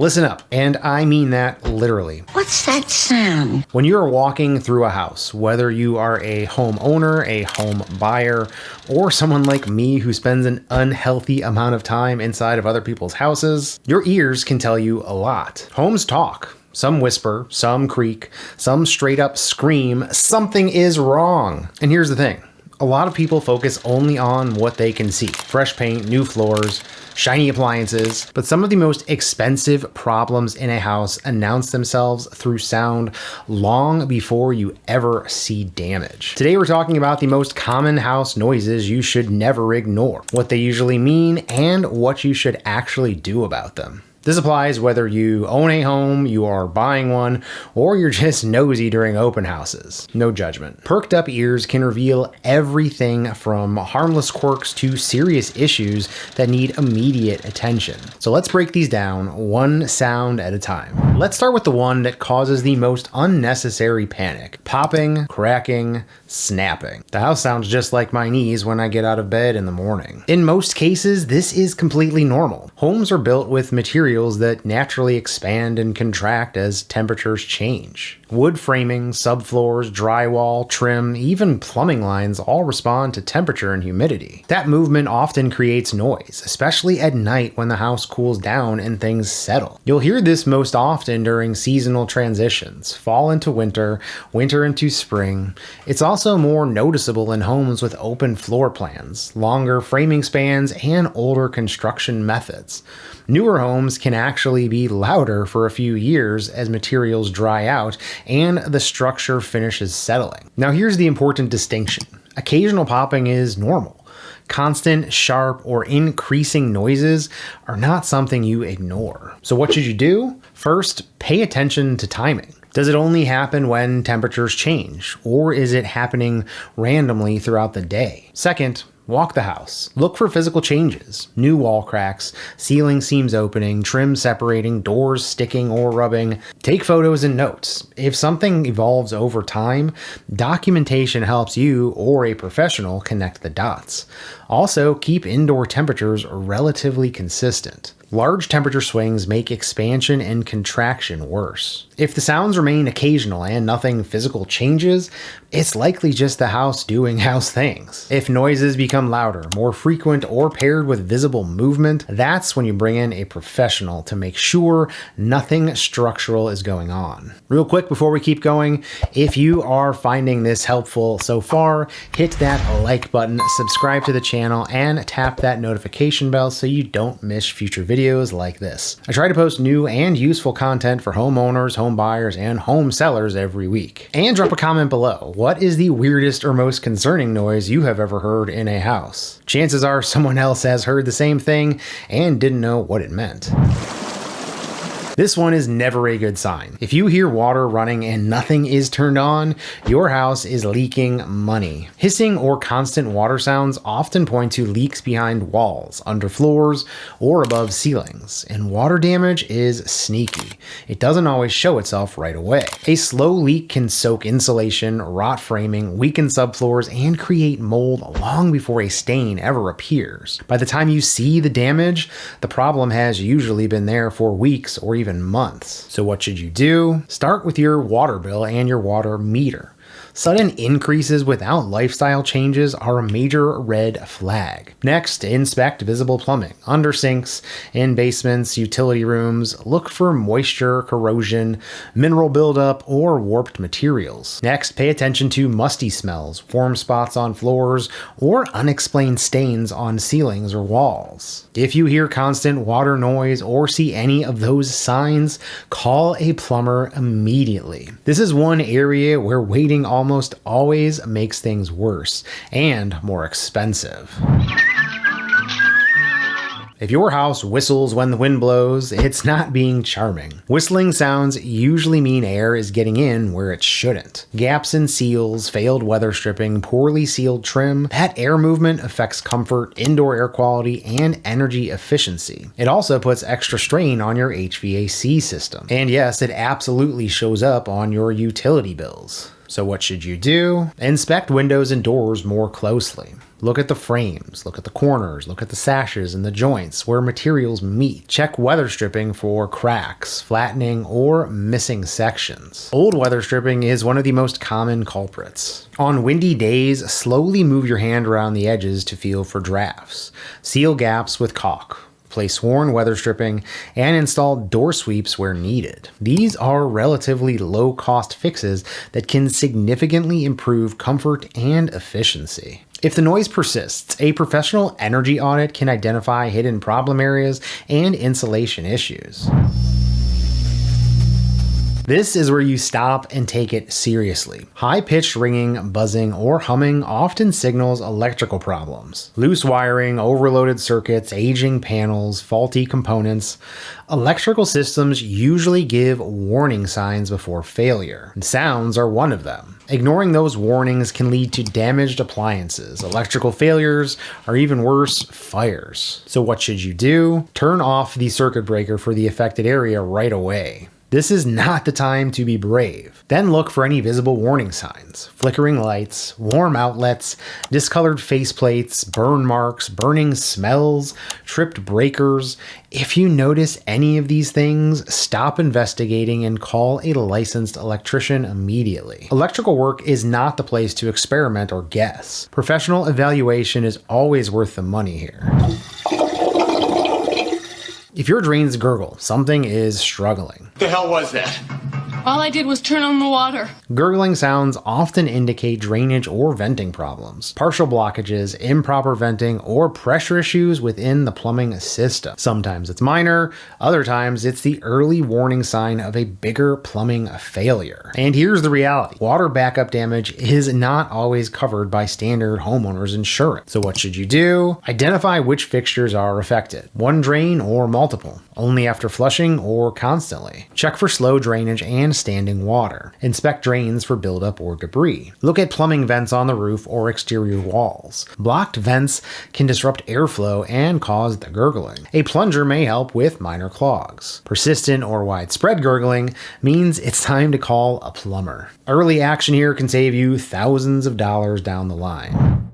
Listen up, and I mean that literally. What's that sound? When you're walking through a house, whether you are a homeowner, a home buyer, or someone like me who spends an unhealthy amount of time inside of other people's houses, your ears can tell you a lot. Homes talk. Some whisper, some creak, some straight up scream, something is wrong. And here's the thing. A lot of people focus only on what they can see. Fresh paint, new floors, shiny appliances. But some of the most expensive problems in a house announce themselves through sound long before you ever see damage. Today we're talking about the most common house noises you should never ignore, what they usually mean, and what you should actually do about them. This applies whether you own a home, you are buying one, or you're just nosy during open houses. No judgment. Perked up ears can reveal everything from harmless quirks to serious issues that need immediate attention. So let's break these down one sound at a time. Let's start with the one that causes the most unnecessary panic. Popping, cracking, snapping. The house sounds just like my knees when I get out of bed in the morning. In most cases, this is completely normal. Homes are built with materials that naturally expand and contract as temperatures change. Wood framing, subfloors, drywall, trim, even plumbing lines all respond to temperature and humidity. That movement often creates noise, especially at night when the house cools down and things settle. You'll hear this most often during seasonal transitions, fall into winter, winter into spring. It's also more noticeable in homes with open floor plans, longer framing spans, and older construction methods. Newer homes can actually be louder for a few years as materials dry out and the structure finishes settling. Now here's the important distinction. Occasional popping is normal. Constant, sharp, or increasing noises are not something you ignore. So what should you do? First, pay attention to timing. Does it only happen when temperatures change, or is it happening randomly throughout the day? Second, walk the house. Look for physical changes. New wall cracks, ceiling seams opening, trim separating, doors sticking or rubbing. Take photos and notes. If something evolves over time, documentation helps you or a professional connect the dots. Also, keep indoor temperatures relatively consistent. Large temperature swings make expansion and contraction worse. If the sounds remain occasional and nothing physical changes, it's likely just the house doing house things. If noises become louder, more frequent, or paired with visible movement, that's when you bring in a professional to make sure nothing structural is going on. Real quick before we keep going, if you are finding this helpful so far, hit that like button, subscribe to the channel, and tap that notification bell so you don't miss future videos like this. I try to post new and useful content for homeowners, home buyers, and home sellers every week. And drop a comment below. What is the weirdest or most concerning noise you have ever heard in a house? Chances are someone else has heard the same thing and didn't know what it meant. This one is never a good sign. If you hear water running and nothing is turned on, your house is leaking money. Hissing or constant water sounds often point to leaks behind walls, under floors, or above ceilings, and water damage is sneaky. It doesn't always show itself right away. A slow leak can soak insulation, rot framing, weaken subfloors, and create mold long before a stain ever appears. By the time you see the damage, the problem has usually been there for weeks or even months. So what should you do? Start with your water bill and your water meter. Sudden increases without lifestyle changes are a major red flag. Next, inspect visible plumbing. Under sinks, in basements, utility rooms, look for moisture, corrosion, mineral buildup, or warped materials. Next, pay attention to musty smells, warm spots on floors, or unexplained stains on ceilings or walls. If you hear constant water noise or see any of those signs, call a plumber immediately. This is one area where waiting almost always makes things worse and more expensive. If your house whistles when the wind blows, it's not being charming. Whistling sounds usually mean air is getting in where it shouldn't. Gaps in seals, failed weather stripping, poorly sealed trim, that air movement affects comfort, indoor air quality, and energy efficiency. It also puts extra strain on your HVAC system. And yes, it absolutely shows up on your utility bills. So what should you do? Inspect windows and doors more closely. Look at the frames, look at the corners, look at the sashes and the joints where materials meet. Check weather stripping for cracks, flattening, or missing sections. Old weather stripping is one of the most common culprits. On windy days, slowly move your hand around the edges to feel for drafts. Seal gaps with caulk. Place worn weather stripping, and install door sweeps where needed. These are relatively low-cost fixes that can significantly improve comfort and efficiency. If the noise persists, a professional energy audit can identify hidden problem areas and insulation issues. This is where you stop and take it seriously. High-pitched ringing, buzzing, or humming often signals electrical problems. Loose wiring, overloaded circuits, aging panels, faulty components. Electrical systems usually give warning signs before failure, and sounds are one of them. Ignoring those warnings can lead to damaged appliances, electrical failures, or even worse, fires. So what should you do? Turn off the circuit breaker for the affected area right away. This is not the time to be brave. Then look for any visible warning signs. Flickering lights, warm outlets, discolored faceplates, burn marks, burning smells, tripped breakers. If you notice any of these things, stop investigating and call a licensed electrician immediately. Electrical work is not the place to experiment or guess. Professional evaluation is always worth the money here. If your drains gurgle, something is struggling. The hell was that? All I did was turn on the water. Gurgling sounds often indicate drainage or venting problems, partial blockages, improper venting, or pressure issues within the plumbing system. Sometimes it's minor, other times it's the early warning sign of a bigger plumbing failure. And here's the reality. Water backup damage is not always covered by standard homeowner's insurance. So what should you do? Identify which fixtures are affected. One drain or multiple. Only after flushing or constantly. Check for slow drainage and standing water. Inspect drains for buildup or debris. Look at plumbing vents on the roof or exterior walls. Blocked vents can disrupt airflow and cause the gurgling. A plunger may help with minor clogs. Persistent or widespread gurgling means it's time to call a plumber. Early action here can save you thousands of dollars down the line.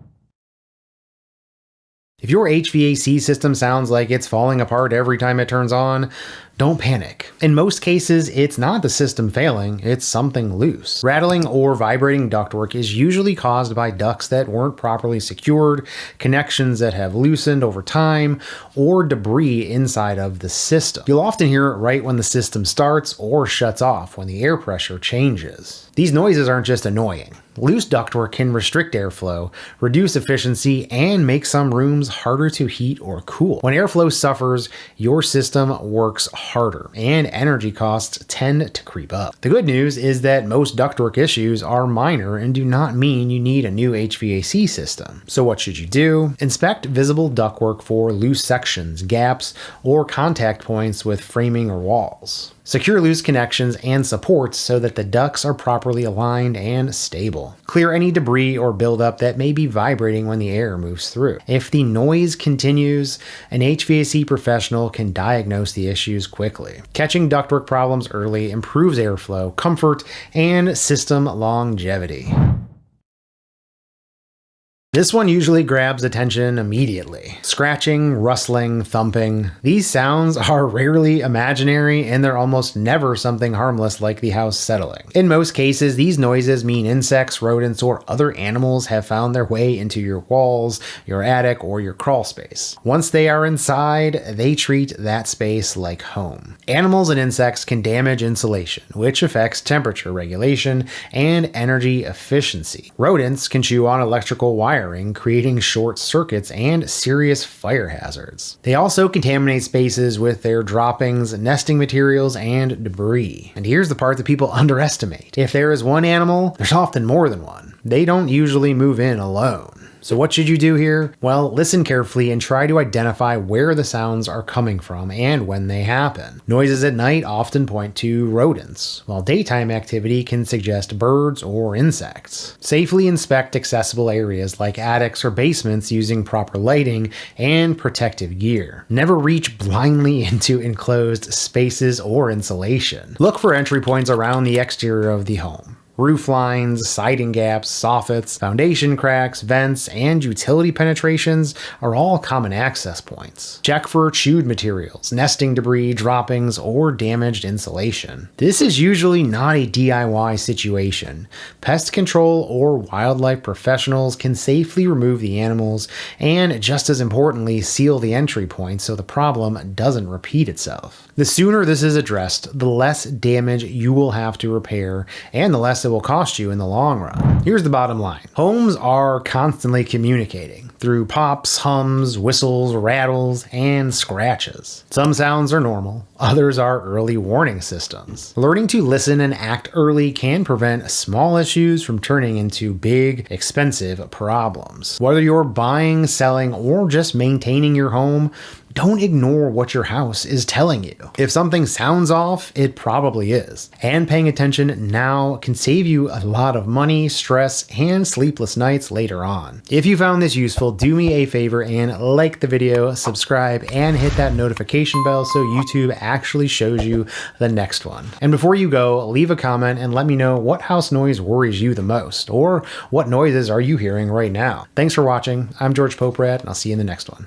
If your HVAC system sounds like it's falling apart every time it turns on, don't panic. In most cases, it's not the system failing, it's something loose. Rattling or vibrating ductwork is usually caused by ducts that weren't properly secured, connections that have loosened over time, or debris inside of the system. You'll often hear it right when the system starts or shuts off when the air pressure changes. These noises aren't just annoying. Loose ductwork can restrict airflow, reduce efficiency, and make some rooms harder to heat or cool. When airflow suffers, your system works harder, and energy costs tend to creep up. The good news is that most ductwork issues are minor and do not mean you need a new HVAC system. So what should you do? Inspect visible ductwork for loose sections, gaps, or contact points with framing or walls. Secure loose connections and supports so that the ducts are properly aligned and stable. Clear any debris or buildup that may be vibrating when the air moves through. If the noise continues, an HVAC professional can diagnose the issues quickly. Catching ductwork problems early improves airflow, comfort, and system longevity. This one usually grabs attention immediately. Scratching, rustling, thumping. These sounds are rarely imaginary, and they're almost never something harmless like the house settling. In most cases, these noises mean insects, rodents, or other animals have found their way into your walls, your attic, or your crawl space. Once they are inside, they treat that space like home. Animals and insects can damage insulation, which affects temperature regulation and energy efficiency. Rodents can chew on electrical wiring, creating short circuits and serious fire hazards. They also contaminate spaces with their droppings, nesting materials, and debris. And here's the part that people underestimate. If there is one animal, there's often more than one. They don't usually move in alone. So what should you do here? Well, listen carefully and try to identify where the sounds are coming from and when they happen. Noises at night often point to rodents, while daytime activity can suggest birds or insects. Safely inspect accessible areas like attics or basements using proper lighting and protective gear. Never reach blindly into enclosed spaces or insulation. Look for entry points around the exterior of the home. Roof lines, siding gaps, soffits, foundation cracks, vents, and utility penetrations are all common access points. Check for chewed materials, nesting debris, droppings, or damaged insulation. This is usually not a DIY situation. Pest control or wildlife professionals can safely remove the animals and, just as importantly, seal the entry point so the problem doesn't repeat itself. The sooner this is addressed, the less damage you will have to repair and the less it will cost you in the long run. Here's the bottom line. Homes are constantly communicating through pops, hums, whistles, rattles, and scratches. Some sounds are normal, others are early warning systems. Learning to listen and act early can prevent small issues from turning into big, expensive problems. Whether you're buying, selling, or just maintaining your home, don't ignore what your house is telling you. If something sounds off, it probably is. And paying attention now can save you a lot of money, stress, and sleepless nights later on. If you found this useful, do me a favor and like the video, subscribe, and hit that notification bell so YouTube actually shows you the next one. And before you go, leave a comment and let me know what house noise worries you the most, or what noises are you hearing right now. Thanks for watching. I'm George Poporad, and I'll see you in the next one.